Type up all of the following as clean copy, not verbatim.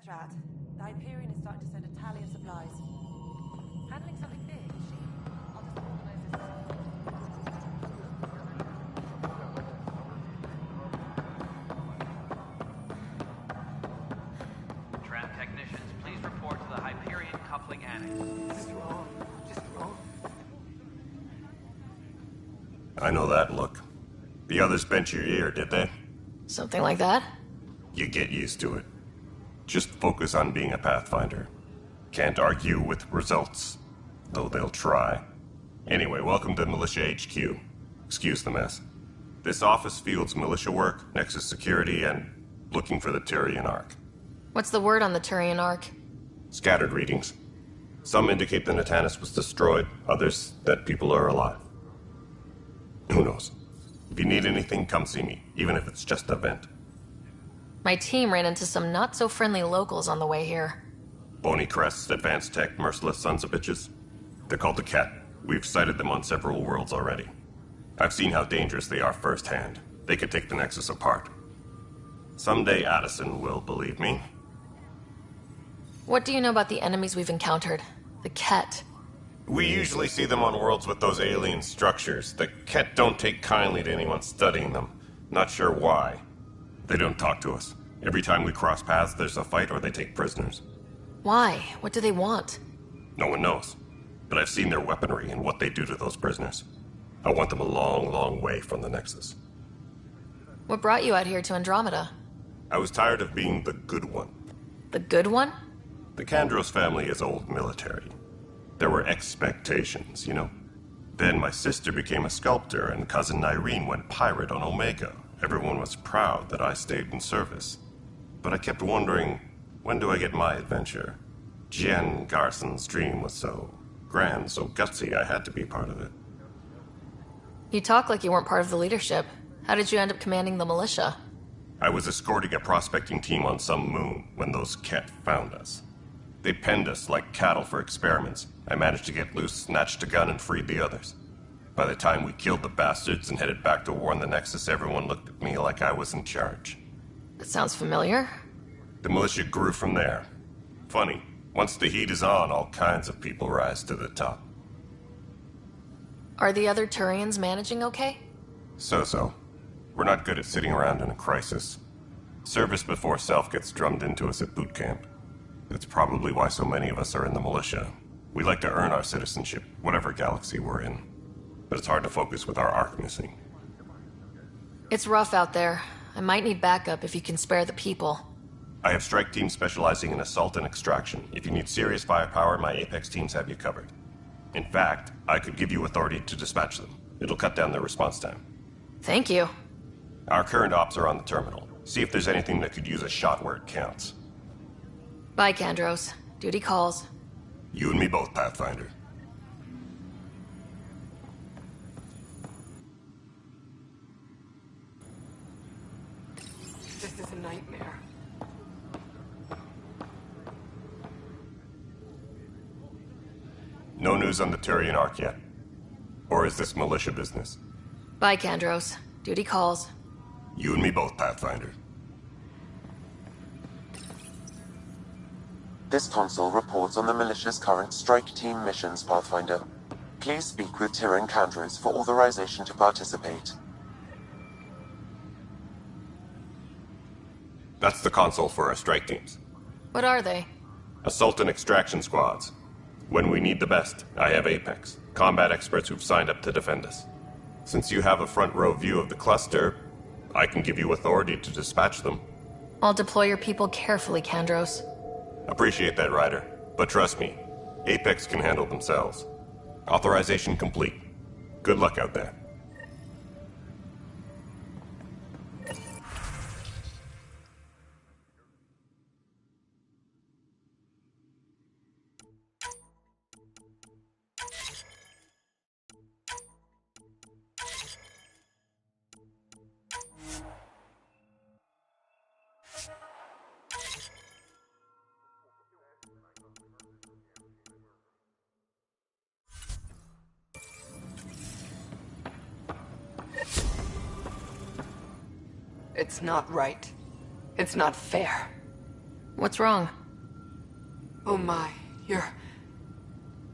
Strat. The Hyperion is starting to send a tally of supplies. Handling something big, is she? I'll just organize this. Tram technicians, please report to the Hyperion coupling annex. This is wrong. Just wrong. I know that look. The others bent your ear, did they? Something like that? You get used to it. Just focus on being a Pathfinder. Can't argue with results, though they'll try. Anyway, welcome to Militia HQ. Excuse the mess. This office fields militia work, Nexus security, and looking for the Tyrian Ark. What's the word on the Turian Ark? Scattered readings. Some indicate the Natanus was destroyed, others that people are alive. Who knows? If you need anything, come see me, even if it's just a vent. My team ran into some not-so-friendly locals on the way here. Bony crests, advanced tech, merciless sons of bitches. They're called the Ket. We've sighted them on several worlds already. I've seen how dangerous they are firsthand. They could take the Nexus apart. Someday Addison will believe me. What do you know about the enemies we've encountered? The Ket. We usually see them on worlds with those alien structures. The Ket don't take kindly to anyone studying them. Not sure why. They don't talk to us. Every time we cross paths, there's a fight or they take prisoners. Why? What do they want? No one knows. But I've seen their weaponry and what they do to those prisoners. I want them a long, long way from the Nexus. What brought you out here to Andromeda? I was tired of being the good one. The good one? The Kandros family is old military. There were expectations, you know. Then my sister became a sculptor and cousin Irene went pirate on Omega. Everyone was proud that I stayed in service. But I kept wondering, when do I get my adventure? Jen Garson's dream was so grand, so gutsy, I had to be part of it. You talk like you weren't part of the leadership. How did you end up commanding the militia? I was escorting a prospecting team on some moon when those Ket found us. They penned us like cattle for experiments. I managed to get loose, snatched a gun, and freed the others. By the time we killed the bastards and headed back to war in the Nexus, everyone looked at me like I was in charge. That sounds familiar. The militia grew from there. Funny, once the heat is on, all kinds of people rise to the top. Are the other Turians managing okay? So-so. We're not good at sitting around in a crisis. Service before self gets drummed into us at boot camp. That's probably why so many of us are in the militia. We like to earn our citizenship, whatever galaxy we're in. But it's hard to focus with our arc missing. It's rough out there. I might need backup if you can spare the people. I have strike teams specializing in assault and extraction. If you need serious firepower, my Apex teams have you covered. In fact, I could give you authority to dispatch them. It'll cut down their response time. Thank you. Our current ops are on the terminal. See if there's anything that could use a shot where it counts. Bye, Kandros. Duty calls. You and me both, Pathfinder. This is a nightmare. No news on the Tyrian Ark yet. Or is this militia business? Bye, Kandros. Duty calls. You and me both, Pathfinder. This console reports on the militia's current strike team missions, Pathfinder. Please speak with Tyrian Kandros for authorization to participate. That's the console for our strike teams. What are they? Assault and extraction squads. When we need the best, I have Apex. Combat experts who've signed up to defend us. Since you have a front row view of the cluster, I can give you authority to dispatch them. I'll deploy your people carefully, Kandros. Appreciate that, Ryder. But trust me, Apex can handle themselves. Authorization complete. Good luck out there. It's not right. It's not fair. What's wrong? Oh my,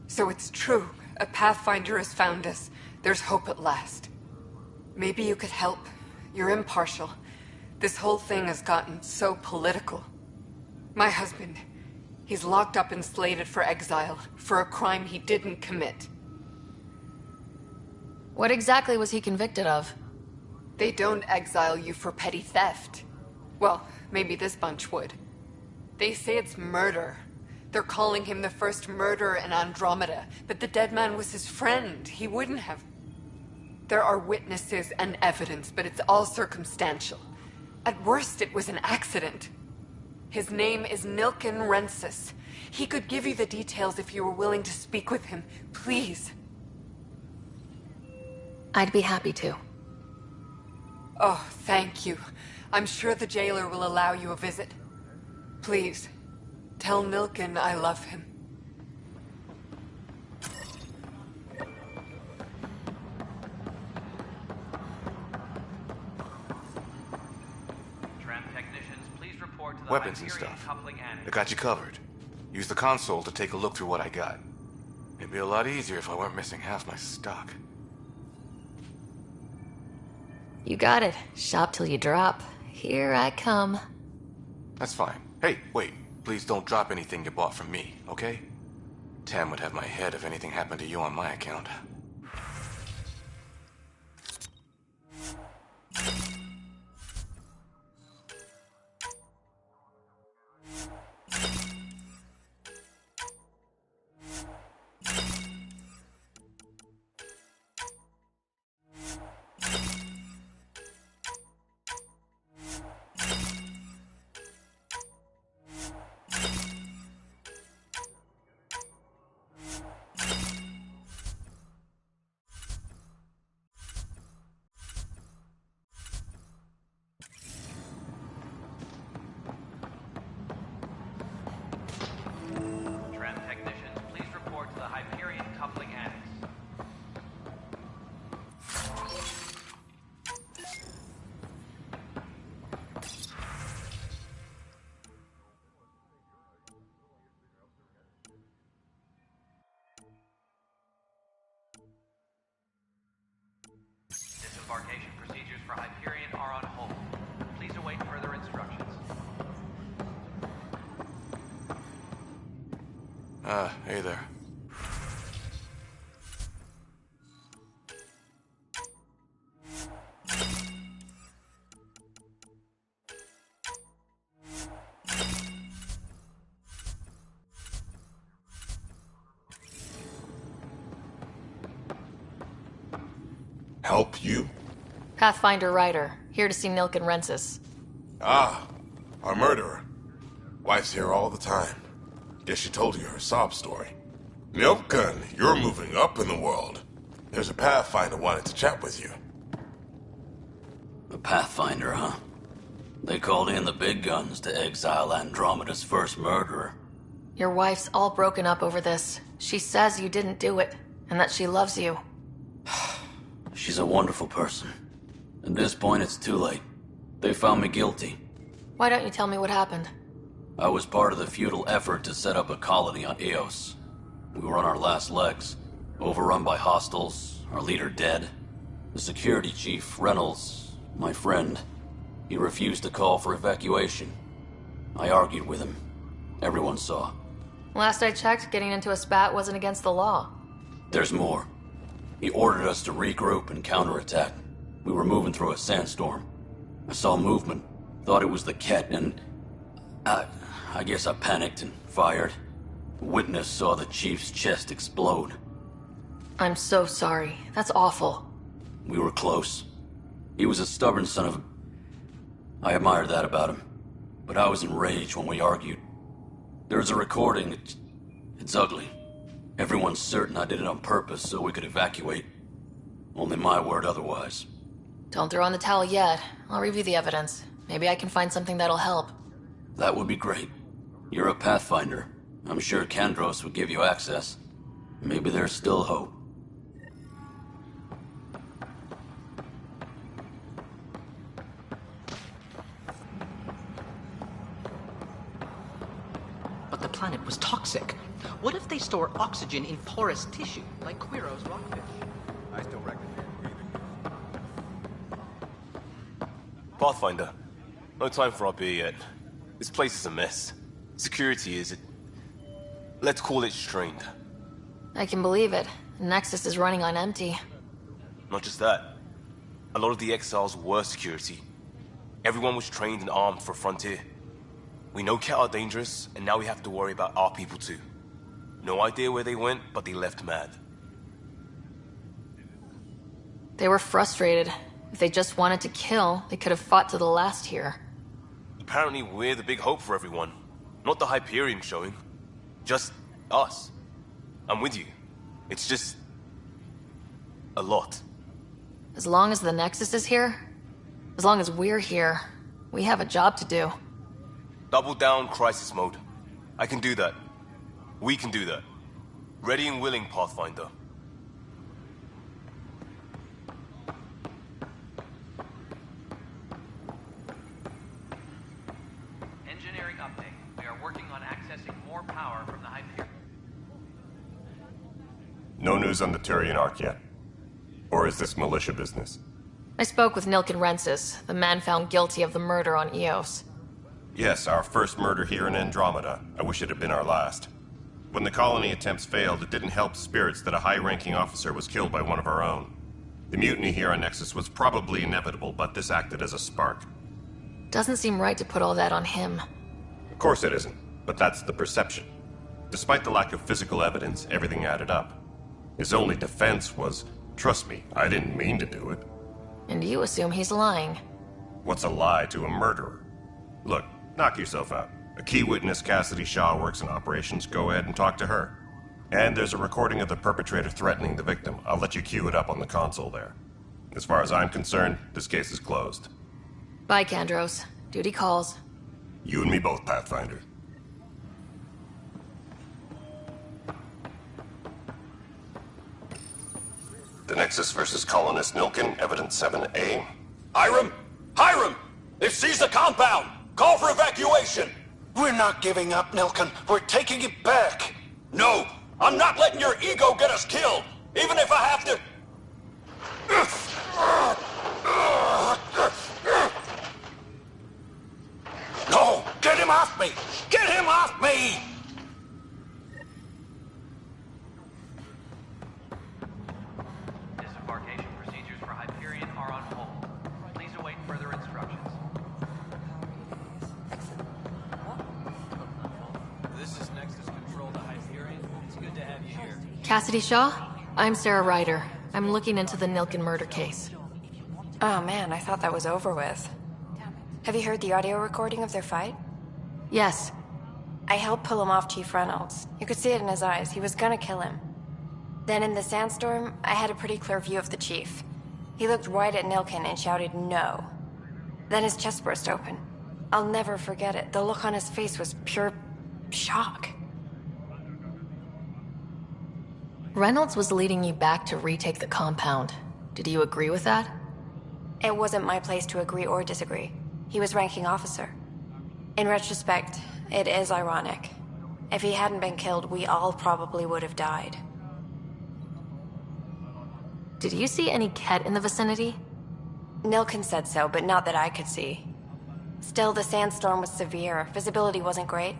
So it's true. A Pathfinder has found us. There's hope at last. Maybe you could help. You're impartial. This whole thing has gotten so political. My husband, he's locked up and slated for exile for a crime he didn't commit. What exactly was he convicted of? They don't exile you for petty theft. Well, maybe this bunch would. They say it's murder. They're calling him the first murderer in Andromeda, but the dead man was his friend. He wouldn't have. There are witnesses and evidence, but it's all circumstantial. At worst, it was an accident. His name is Nilken Rensis. He could give you the details if you were willing to speak with him. Please. I'd be happy to. Oh, thank you. I'm sure the jailer will allow you a visit. Please, tell Nilken I love him. Tram technicians, please report to the Weapons and Hyperion stuff. coupling annex. I got you covered. Use the console to take a look through what I got. It'd be a lot easier if I weren't missing half my stock. You got it. Shop till you drop. Here I come. That's fine. Hey, wait. Please don't drop anything you bought from me, okay? Tam would have my head if anything happened to you on my account. Tram technicians, please report to the Hyperion coupling annex. Disembarkation procedures for Hyperion are on hold. Please await further instructions. Hey there. Help you? Pathfinder Ryder, here to see Nilken Rensis. Ah, our murderer. Wife's here all the time. Guess she told you her sob story. Nilken, you're moving up in the world. There's a Pathfinder wanted to chat with you. A Pathfinder, huh? They called in the big guns to exile Andromeda's first murderer. Your wife's all broken up over this. She says you didn't do it, and that she loves you. She's a wonderful person. At this point, it's too late. They found me guilty. Why don't you tell me what happened? I was part of the futile effort to set up a colony on Eos. We were on our last legs, overrun by hostiles, our leader dead. The security chief, Reynolds, my friend, he refused to call for evacuation. I argued with him. Everyone saw. Last I checked, getting into a spat wasn't against the law. There's more. He ordered us to regroup and counterattack. We were moving through a sandstorm. I saw movement, thought it was the Ket, and I guess I panicked and fired. A witness saw the chief's chest explode. I'm so sorry. That's awful. We were close. He was a stubborn son of a... I admired that about him. But I was enraged when we argued. There's a recording. It's ugly. Everyone's certain I did it on purpose so we could evacuate. Only my word otherwise. Don't throw in the towel yet. I'll review the evidence. Maybe I can find something that'll help. That would be great. You're a Pathfinder. I'm sure Kandros would give you access. Maybe there's still hope. but the planet was toxic. What if they store oxygen in porous tissue, like Quiro's rockfish? I still recommend breathing. Pathfinder, no time for our beer yet. This place is a mess. Security is... let's call it strained. I can believe it. Nexus is running on empty. Not just that. A lot of the exiles were security. Everyone was trained and armed for Frontier. We know Cat are dangerous, and now we have to worry about our people too. No idea where they went, but they left mad. They were frustrated. If they just wanted to kill, they could have fought to the last here. Apparently we're the big hope for everyone. Not the Hyperion showing. Just us. I'm with you. It's just... a lot. As long as the Nexus is here, as long as we're here, we have a job to do. Double down crisis mode. I can do that. We can do that. Ready and willing, Pathfinder. Engineering update. We are working on accessing more power from the Hyperion. No news on the Turian Ark yet? Or is this militia business? I spoke with Nilken Rensis, the man found guilty of the murder on Eos. Yes, our first murder here in Andromeda. I wish it had been our last. When the colony attempts failed, it didn't help spirits that a high-ranking officer was killed by one of our own. The mutiny here on Nexus was probably inevitable, but this acted as a spark. Doesn't seem right to put all that on him. Of course it isn't, but that's the perception. Despite the lack of physical evidence, everything added up. His only defense was, trust me, I didn't mean to do it. And you assume he's lying. What's a lie to a murderer? Look, knock yourself out. A key witness, Cassidy Shaw, works in operations. Go ahead and talk to her. And there's a recording of the perpetrator threatening the victim. I'll let you cue it up on the console there. As far as I'm concerned, this case is closed. Bye, Kandros. Duty calls. You and me both, Pathfinder. The Nexus versus Colonist Nilken, Evidence 7A. Hiram! Hiram! They've seized the compound! Call for evacuation! We're not giving up, Nilken. We're taking it back. No! I'm not letting your ego get us killed! Even if I have to... No! Get him off me! Get him off me! Disembarkation procedures for Hyperion are on hold. Please await further instructions. This is Nexus Control to Hyperion. It's good to have you here. Cassidy Shaw? I'm Sarah Ryder. I'm looking into the Nilken murder case. Oh man, I thought that was over with. Have you heard the audio recording of their fight? Yes. I helped pull him off Chief Reynolds. You could see it in his eyes. He was gonna kill him. Then in the sandstorm, I had a pretty clear view of the Chief. He looked right at Nilken and shouted no. Then his chest burst open. I'll never forget it. The look on his face was pure shock. Reynolds was leading you back to retake the compound. Did you agree with that? It wasn't my place to agree or disagree. He was ranking officer. In retrospect, it is ironic. If he hadn't been killed, we all probably would have died. Did you see any Ket in the vicinity? Nilken said so, but not that I could see. Still, the sandstorm was severe. Visibility wasn't great.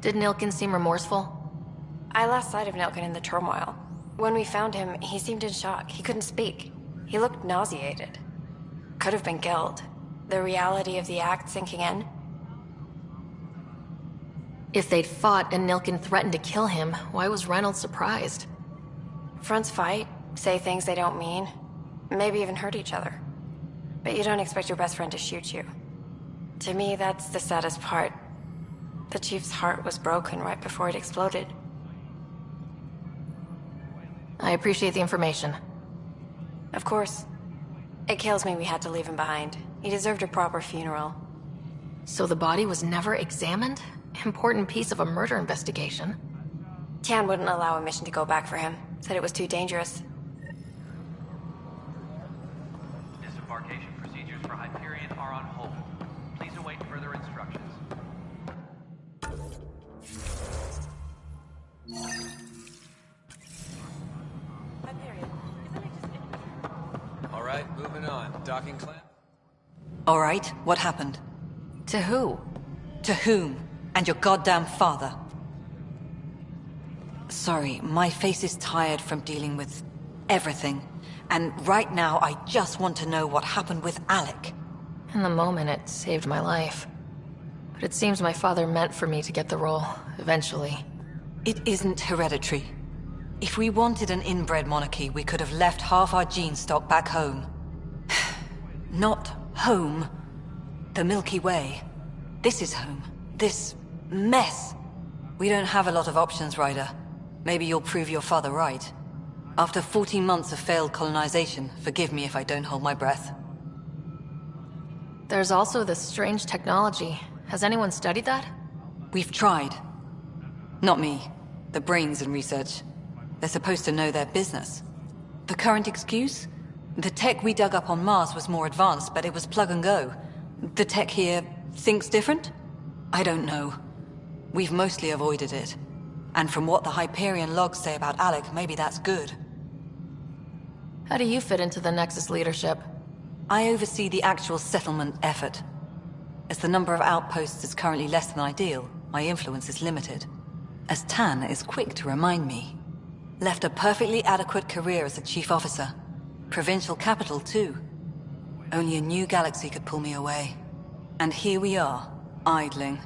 Did Nilken seem remorseful? I lost sight of Nilken in the turmoil. When we found him, he seemed in shock. He couldn't speak. He looked nauseated. Could have been killed. The reality of the act sinking in. If they'd fought and Nilken threatened to kill him, why was Reynolds surprised? Fronts fight, say things they don't mean, maybe even hurt each other. But you don't expect your best friend to shoot you. To me, that's the saddest part. The Chief's heart was broken right before it exploded. I appreciate the information. Of course. It kills me we had to leave him behind. He deserved a proper funeral. So the body was never examined? Important piece of a murder investigation. Tian wouldn't allow a mission to go back for him. Said it was too dangerous. Disembarkation procedures for Hyperion are on hold. Please await further instructions. Hyperion, isn't it just in... All right, moving on. Docking clamp. All right, what happened? To who? To whom? And your goddamn father. Sorry, my face is tired from dealing with everything. And right now, I just want to know what happened with Alec. In the moment, it saved my life. But it seems my father meant for me to get the role, eventually. It isn't hereditary. If we wanted an inbred monarchy, we could have left half our gene stock back home. Not home. The Milky Way. This is home. This mess. We don't have a lot of options, Ryder. Maybe you'll prove your father right. After 14 months of failed colonization, forgive me if I don't hold my breath. There's also this strange technology. Has anyone studied that? We've tried. Not me. The brains in research. They're supposed to know their business. The current excuse? The tech we dug up on Mars was more advanced, but it was plug and go. The tech here thinks different? I don't know. We've mostly avoided it. And from what the Hyperion logs say about Alec, maybe that's good. How do you fit into the Nexus leadership? I oversee the actual settlement effort. As the number of outposts is currently less than ideal, my influence is limited. As Tan is quick to remind me. Left a perfectly adequate career as a chief officer. Provincial capital, too. Only a new galaxy could pull me away. And here we are, idling.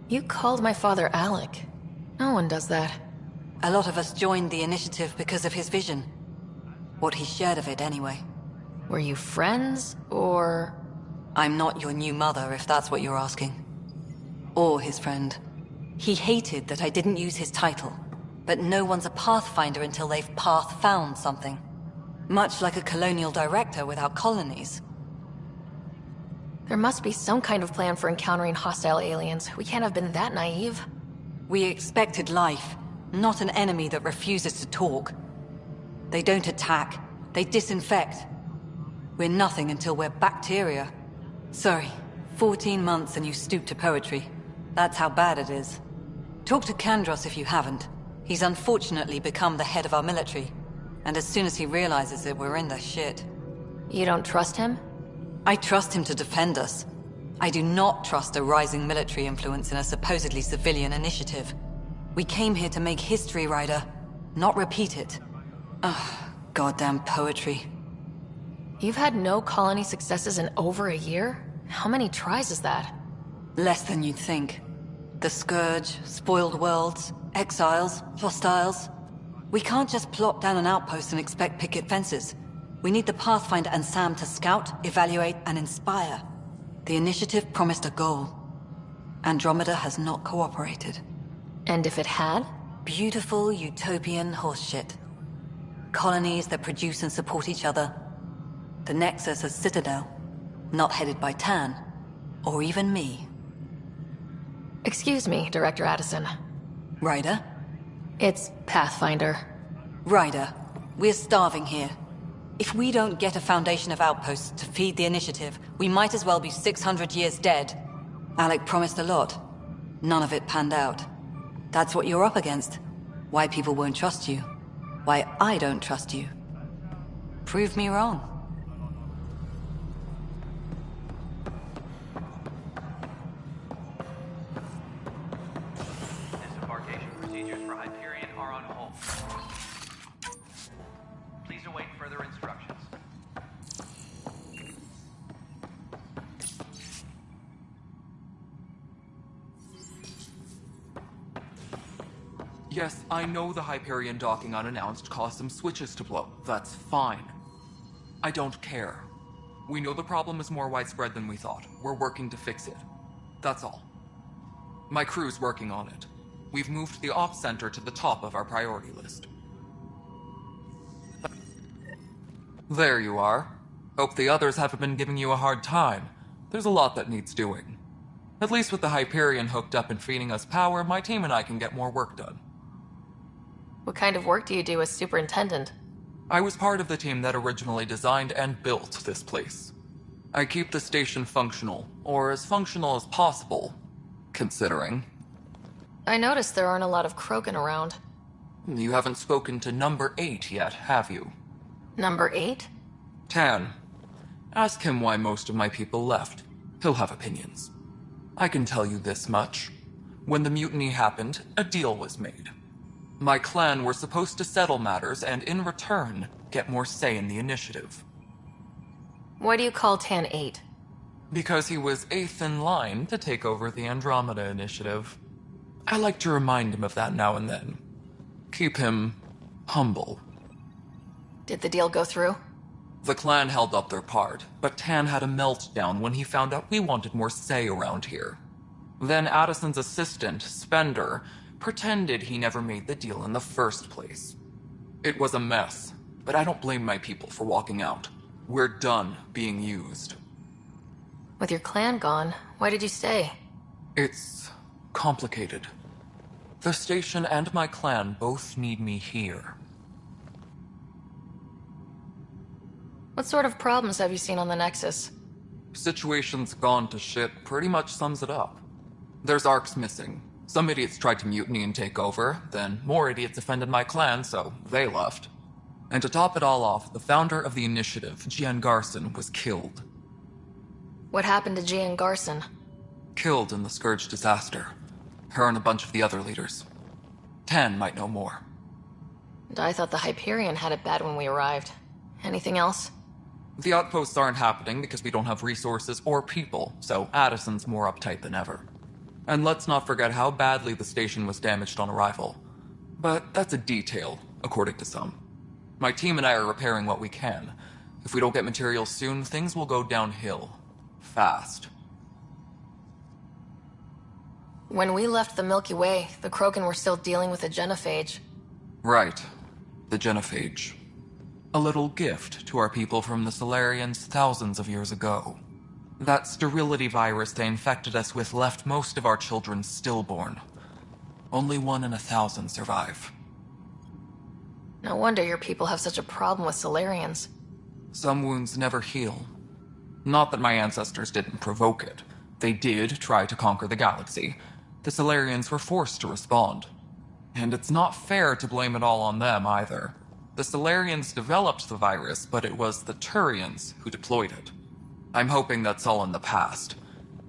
You called my father Alec. No one does that. A lot of us joined the initiative because of his vision. What he shared of it, anyway. Were you friends, or...? I'm not your new mother, if that's what you're asking. Or his friend. He hated that I didn't use his title. But no one's a pathfinder until they've path-found something. Much like a colonial director without colonies. There must be some kind of plan for encountering hostile aliens. We can't have been that naive. We expected life, not an enemy that refuses to talk. They don't attack, they disinfect. We're nothing until we're bacteria. Sorry, 14 months and you stoop to poetry. That's how bad it is. Talk to Kandros if you haven't. He's unfortunately become the head of our military. And as soon as he realizes it, we're in the shit. You don't trust him? I trust him to defend us. I do not trust a rising military influence in a supposedly civilian initiative. We came here to make history, Ryder, not repeat it. Ugh, goddamn poetry. You've had no colony successes in over a year? How many tries is that? Less than you'd think. The Scourge, spoiled worlds, exiles, hostiles. We can't just plop down an outpost and expect picket fences. We need the Pathfinder and Sam to scout, evaluate, and inspire. The initiative promised a goal. Andromeda has not cooperated. And if it had? Beautiful utopian horseshit. Colonies that produce and support each other. The Nexus as Citadel, not headed by Tan, or even me. Excuse me, Director Addison. Ryder? It's Pathfinder. Ryder, we're starving here. If we don't get a foundation of outposts to feed the initiative, we might as well be 600 years dead. Alec promised a lot. None of it panned out. That's what you're up against. Why people won't trust you. Why I don't trust you. Prove me wrong. Disembarkation procedures for Hyperion are on hold. Please await further instructions. Yes, I know the Hyperion docking unannounced caused some switches to blow. That's fine. I don't care. We know the problem is more widespread than we thought. We're working to fix it. That's all. My crew's working on it. We've moved the ops center to the top of our priority list. There you are. Hope the others haven't been giving you a hard time. There's a lot that needs doing. At least with the Hyperion hooked up and feeding us power, my team and I can get more work done. What kind of work do you do as superintendent? I was part of the team that originally designed and built this place. I keep the station functional, or as functional as possible, considering. I noticed there aren't a lot of Krogan around. You haven't spoken to number 8 yet, have you? Number 8? Tan. Ask him why most of my people left. He'll have opinions. I can tell you this much. When the mutiny happened, a deal was made. My clan were supposed to settle matters and, in return, get more say in the initiative. Why do you call Tan 8? Because he was 8th in line to take over the Andromeda initiative. I like to remind him of that now and then. Keep him humble. Did the deal go through? The clan held up their part, but Tan had a meltdown when he found out we wanted more say around here. Then Addison's assistant, Spender, pretended he never made the deal in the first place. It was a mess, but I don't blame my people for walking out. We're done being used. With your clan gone, why did you stay? It's complicated. The station and my clan both need me here. What sort of problems have you seen on the Nexus? Situation's gone to shit pretty much sums it up. There's arcs missing. Some idiots tried to mutiny and take over, then more idiots offended my clan, so they left. And to top it all off, the founder of the initiative, Gian Garson, was killed. What happened to Gian Garson? Killed in the Scourge disaster. Her and a bunch of the other leaders. Tan might know more. And I thought the Hyperion had it bad when we arrived. Anything else? The outposts aren't happening because we don't have resources or people, so Addison's more uptight than ever. And let's not forget how badly the station was damaged on arrival. But that's a detail, according to some. My team and I are repairing what we can. If we don't get materials soon, things will go downhill. Fast. When we left the Milky Way, the Krogan were still dealing with the genophage. Right. The genophage. A little gift to our people from the Solarians thousands of years ago. That sterility virus they infected us with left most of our children stillborn. Only 1 in 1,000 survive. No wonder your people have such a problem with Solarians. Some wounds never heal. Not that my ancestors didn't provoke it. They did try to conquer the galaxy. The Solarians were forced to respond. And it's not fair to blame it all on them, either. The Solarians developed the virus, but it was the Turians who deployed it. I'm hoping that's all in the past.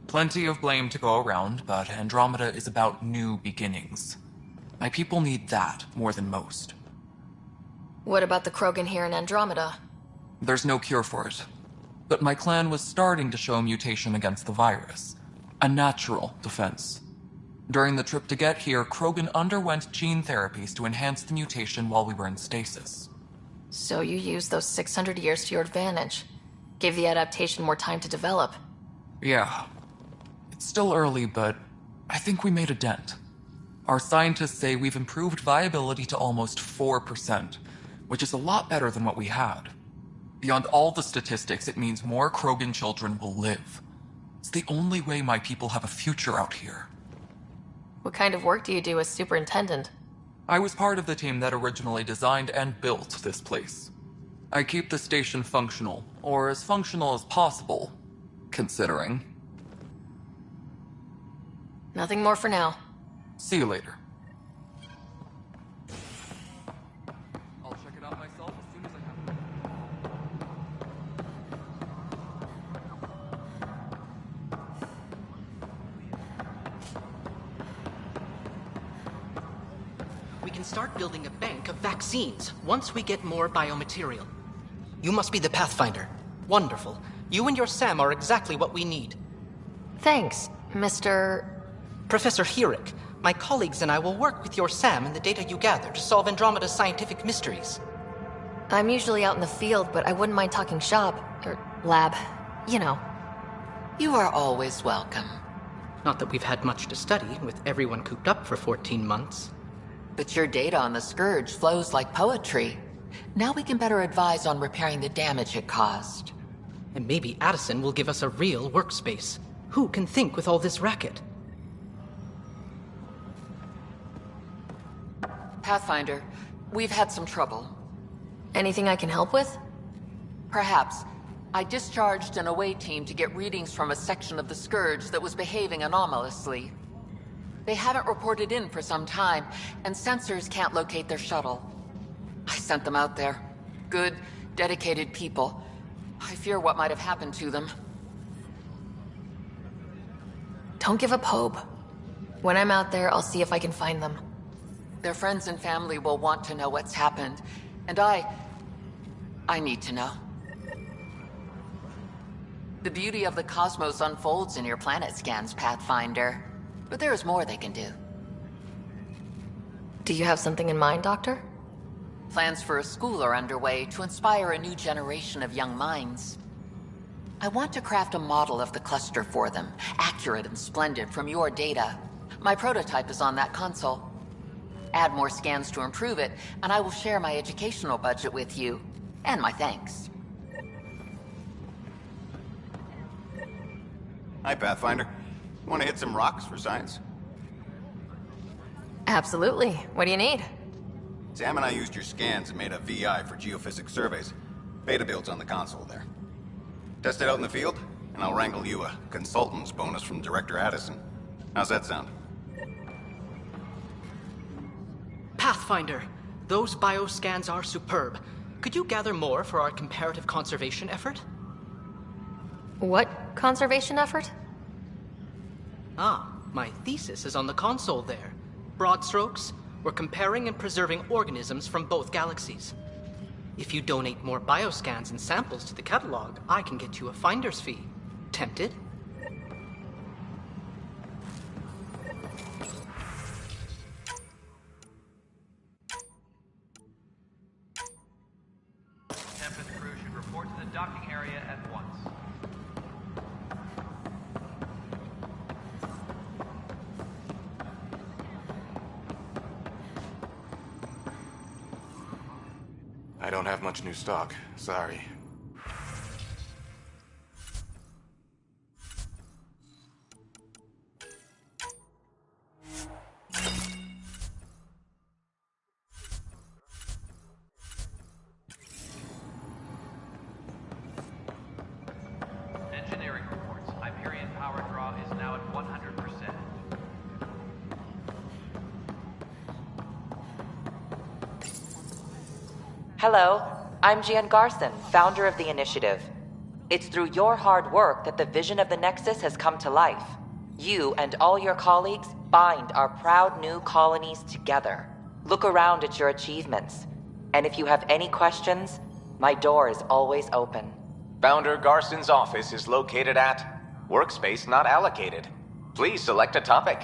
Plenty of blame to go around, but Andromeda is about new beginnings. My people need that more than most. What about the Krogan here in Andromeda? There's no cure for it. But my clan was starting to show a mutation against the virus. A natural defense. During the trip to get here, Krogan underwent gene therapies to enhance the mutation while we were in stasis. So you used those 600 years to your advantage. Gave the adaptation more time to develop. Yeah. It's still early, but I think we made a dent. Our scientists say we've improved viability to almost 4%, which is a lot better than what we had. Beyond all the statistics, it means more Krogan children will live. It's the only way my people have a future out here. What kind of work do you do as superintendent? I was part of the team that originally designed and built this place. I keep the station functional, or as functional as possible, considering. Nothing more for now. See you later. I'll check it out myself as soon as I have. We can start building a bank of vaccines once we get more biomaterial. You must be the Pathfinder. Wonderful. You and your Sam are exactly what we need. Thanks, Mr. Professor Herrick. My colleagues and I will work with your Sam and the data you gather to solve Andromeda's scientific mysteries. I'm usually out in the field, but I wouldn't mind talking shop, or lab, you know. You are always welcome. Not that we've had much to study, with everyone cooped up for 14 months. But your data on the Scourge flows like poetry. Now we can better advise on repairing the damage it caused. And maybe Addison will give us a real workspace. Who can think with all this racket? Pathfinder, we've had some trouble. Anything I can help with? Perhaps. I discharged an away team to get readings from a section of the Scourge that was behaving anomalously. They haven't reported in for some time, and sensors can't locate their shuttle. I sent them out there. Good, dedicated people. I fear what might have happened to them. Don't give up hope. When I'm out there, I'll see if I can find them. Their friends and family will want to know what's happened, and I need to know. The beauty of the cosmos unfolds in your planet scans, Pathfinder. But there is more they can do. Do you have something in mind, Doctor? Plans for a school are underway to inspire a new generation of young minds. I want to craft a model of the cluster for them, accurate and splendid from your data. My prototype is on that console. Add more scans to improve it, and I will share my educational budget with you, and my thanks. Hi, Pathfinder. Want to hit some rocks for science? Absolutely. What do you need? Sam and I used your scans and made a VI for geophysics surveys. Beta builds on the console there. Test it out in the field, and I'll wrangle you a consultant's bonus from Director Addison. How's that sound? Pathfinder, those bioscans are superb. Could you gather more for our comparative conservation effort? What conservation effort? Ah, my thesis is on the console there. Broad strokes, we're comparing and preserving organisms from both galaxies. If you donate more bioscans and samples to the catalog, I can get you a finder's fee. Tempted? Tempest crew should report to the docking area at once. I don't have much new stock. Sorry. Engineering reports. Hyperion power draw is now at 100%. Hello, I'm Gian Garson, founder of the initiative. It's through your hard work that the vision of the Nexus has come to life. You and all your colleagues bind our proud new colonies together. Look around at your achievements. And if you have any questions, my door is always open. Founder Garson's office is located at Workspace Not Allocated. Please select a topic.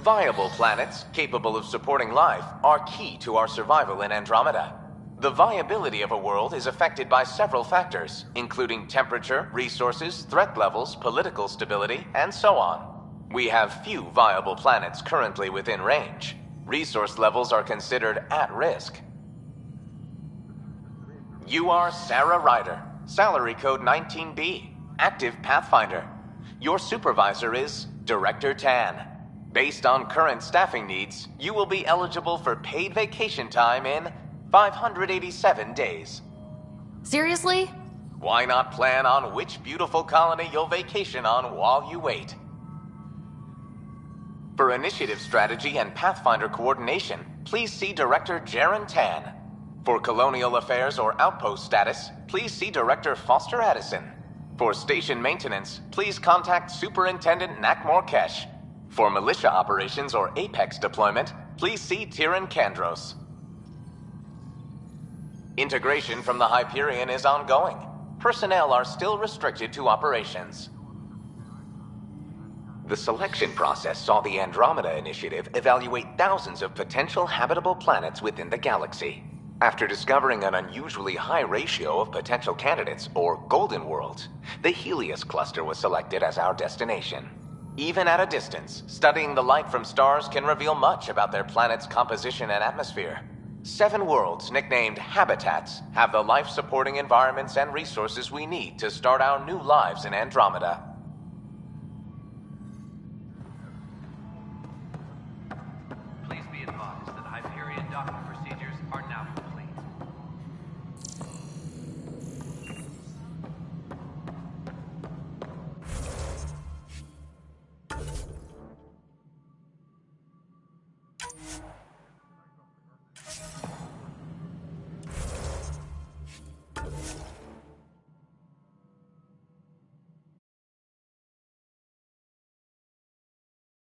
Viable planets capable of supporting life are key to our survival in Andromeda. The viability of a world is affected by several factors, including temperature, resources, threat levels, political stability, and so on. We have few viable planets currently within range. Resource levels are considered at risk. You are Sarah Ryder, salary code 19B, active Pathfinder. Your supervisor is Director Tan. Based on current staffing needs, you will be eligible for paid vacation time in 587 days. Seriously? Why not plan on which beautiful colony you'll vacation on while you wait? For initiative strategy and Pathfinder coordination, please see Director Jaren Tan. For colonial affairs or outpost status, please see Director Foster Addison. For station maintenance, please contact Superintendent Nakmor Kesh. For militia operations or Apex deployment, please see Tyran Kandros. Integration from the Hyperion is ongoing. Personnel are still restricted to operations. The selection process saw the Andromeda Initiative evaluate thousands of potential habitable planets within the galaxy. After discovering an unusually high ratio of potential candidates, or golden worlds, the Helios cluster was selected as our destination. Even at a distance, studying the light from stars can reveal much about their planet's composition and atmosphere. 7 worlds, nicknamed habitats, have the life-supporting environments and resources we need to start our new lives in Andromeda.